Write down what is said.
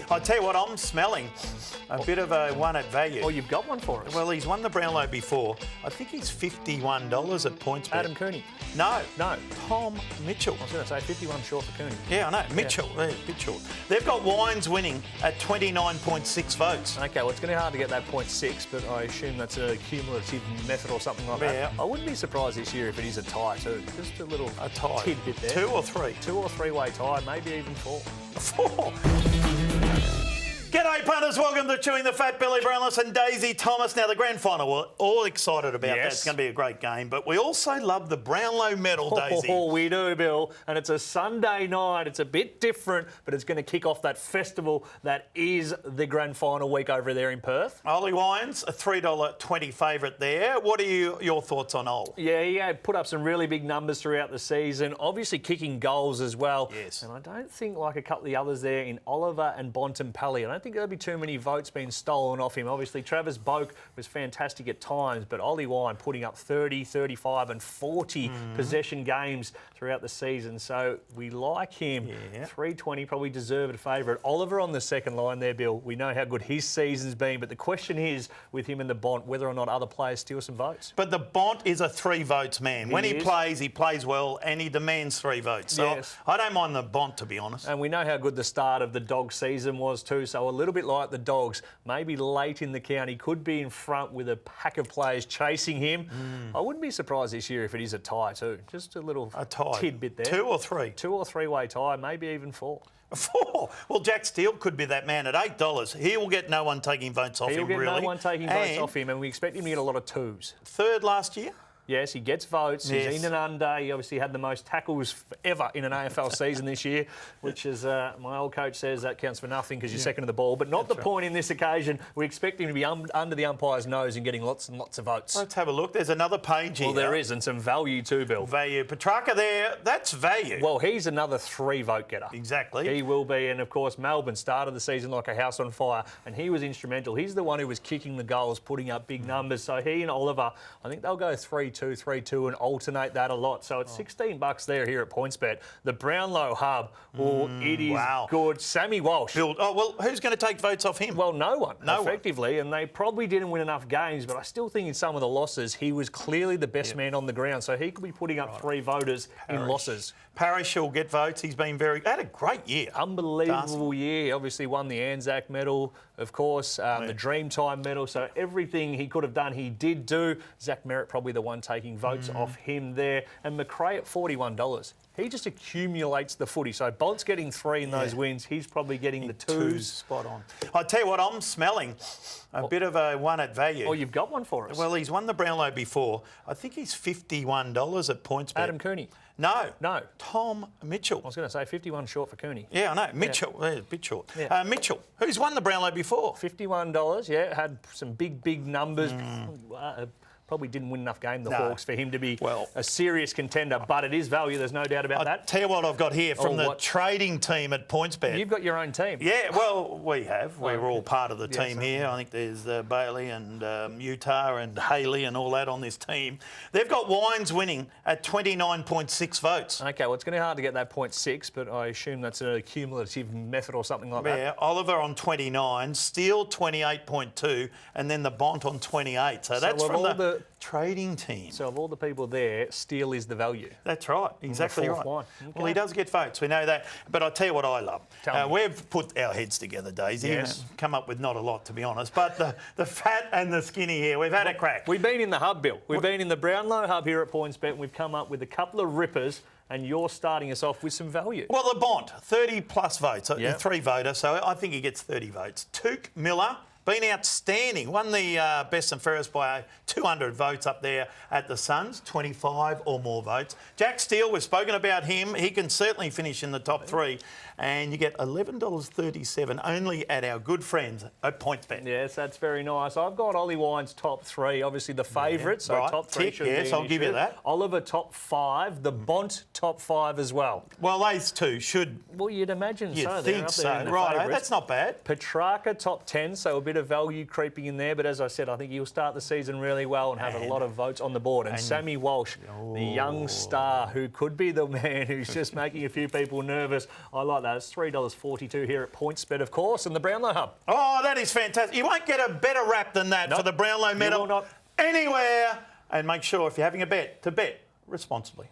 I tell you what, I'm smelling a bit of a one at value. Oh, you've got one for us. Well, he's won the Brownlow before. I think he's $51 at points. Adam Cooney. No. No. Tom Mitchell. I was going to say 51 short for Cooney. Yeah, I know. Mitchell. Yeah. A bit short. They've got Wines winning at 29.6 votes. Okay, well, it's going to be hard to get that 0.6, but I assume that's a cumulative method or something like that. I wouldn't be surprised this year if it is a tie too. Just a little tidbit there. 2 or 3? 2 or 3-way tie, maybe even 4. 4. G'day punters, welcome to Chewing the Fat. Billy Brownless and Daisy Thomas. Now the grand final, we're all excited about that. It's going to be a great game, but we also love the Brownlow medal, Daisy. Oh, we do, Bill. And it's a Sunday night. It's a bit different, but it's going to kick off that festival that is the grand final week over there in Perth. Ollie Wines, a $3.20 favourite there. What are your thoughts on Ol? Yeah, he had put up some really big numbers throughout the season, obviously kicking goals as well. Yes. And I don't think, like a couple of the others there in Oliver and Bontempelli, I don't think there'll be too many votes being stolen off him. Obviously, Travis Boak was fantastic at times, but Ollie Wine putting up 30, 35 and 40 possession games throughout the season. So we like him. Yeah. 320, probably deserved favourite. Oliver on the second line there, Bill. We know how good his season's been, but the question is, with him and the Bont, whether or not other players steal some votes. But the Bont is a 3 votes man. When he plays well, and he demands 3 votes. So I don't mind the Bont, to be honest. And we know how good the start of the Dog season was too, so a little bit like the Dogs, maybe late in the count, he could be in front with a pack of players chasing him. I wouldn't be surprised this year if it is a tie too. Just a little tidbit there. 2 or 3? 2 or 3-way tie, maybe even 4. 4? Well, Jack Steele could be that man at $8. He will get no one taking votes off him, really. He'll get no one taking votes off him, and we expect him to get a lot of 2s. 3rd last year? Yes, he gets votes. He's in and under. He obviously had the most tackles ever in an AFL season this year, which is, my old coach says that counts for nothing because you're second to the ball. But not the point in this occasion. We expect him to be under the umpire's nose and getting lots and lots of votes. Let's have a look. There's another page here. Well, there is, and some value too, Bill. Value. Petrarca there, that's value. Well, he's another 3-vote getter. Exactly. He will be. And, of course, Melbourne started the season like a house on fire, and he was instrumental. He's the one who was kicking the goals, putting up big numbers. So he and Oliver, I think they'll go 3-2, 3-2, and alternate that a lot. So it's $16 there here at PointsBet. The Brownlow hub, it is good. Sammy Walsh. Well, who's going to take votes off him? Well, no one, effectively. And they probably didn't win enough games, but I still think in some of the losses, he was clearly the best man on the ground. So he could be putting up 3 voters in losses. Parrish will get votes. He's been had a great year. Unbelievable year. He obviously won the Anzac medal, of course, the Dreamtime medal. So everything he could have done, he did do. Zach Merritt probably the one taking votes off him there. And McRae at $41. He just accumulates the footy. So Bont's getting 3 in those wins. He's probably getting the 2s. Spot on. I tell you what, I'm smelling a bit of a one at value. Oh, you've got one for us. Well, he's won the Brownlow before. I think he's $51 at PointsBet. Adam Cooney. No. No. Tom Mitchell. I was going to say 51 short for Cooney. Yeah, I know. Mitchell. Yeah, a bit short. Yeah. Mitchell, who's won the Brownlow before. $51, had some big numbers. Probably didn't win enough game, the Hawks, for him to be a serious contender, but it is value, there's no doubt about that. Tell you what I've got here from the trading team at PointsBet. You've got your own team. Yeah, well, we have. We're all part of the team here. I think there's Bailey and Utah and Haley and all that on this team. They've got Wines winning at 29.6 votes. Okay, well, it's going to be hard to get that 0.6, but I assume that's a cumulative method or something like that. Yeah, Oliver on 29, Steele 28.2, and then the Bont on 28. So that's from the trading team. So of all the people there, Steele is the value. That's right, exactly right. Okay. Well, he does get votes, we know that. But I'll tell you what I love. We've put our heads together, Daisy, and come up with not a lot, to be honest. But the fat and the skinny here, we've had a crack. We've been in the hub, Bill. We've been in the Brownlow hub here at PointsBet, and we've come up with a couple of rippers, and you're starting us off with some value. Well, the Bont, 30-plus votes, 3-voter, so I think he gets 30 votes. Touk Miller, been outstanding. Won the best and fairest by 200 votes up there at the Suns, 25 or more votes. Jack Steele, we've spoken about him. He can certainly finish in the top 3. And you get $11.37 only at our good friends at PointsBet. Yes, that's very nice. I've got Ollie Wine's top 3, obviously the favourite, so top 3 should be an I'll give you that. Oliver top 5, the Bont top 5 as well. Well, those two should... Well, you'd imagine so. You'd think so. Right, that's not bad. Petrarca top 10, so a bit bit of value creeping in there, but as I said, I think he'll start the season really well and have a lot of votes on the board. And Sammy Walsh, the young star who could be the man who's just making a few people nervous. I like that. It's $3.42 here at PointsBet, of course, and the Brownlow Hub. Oh, that is fantastic. You won't get a better rap than that for the Brownlow medal not. anywhere. And make sure, if you're having a bet, to bet responsibly.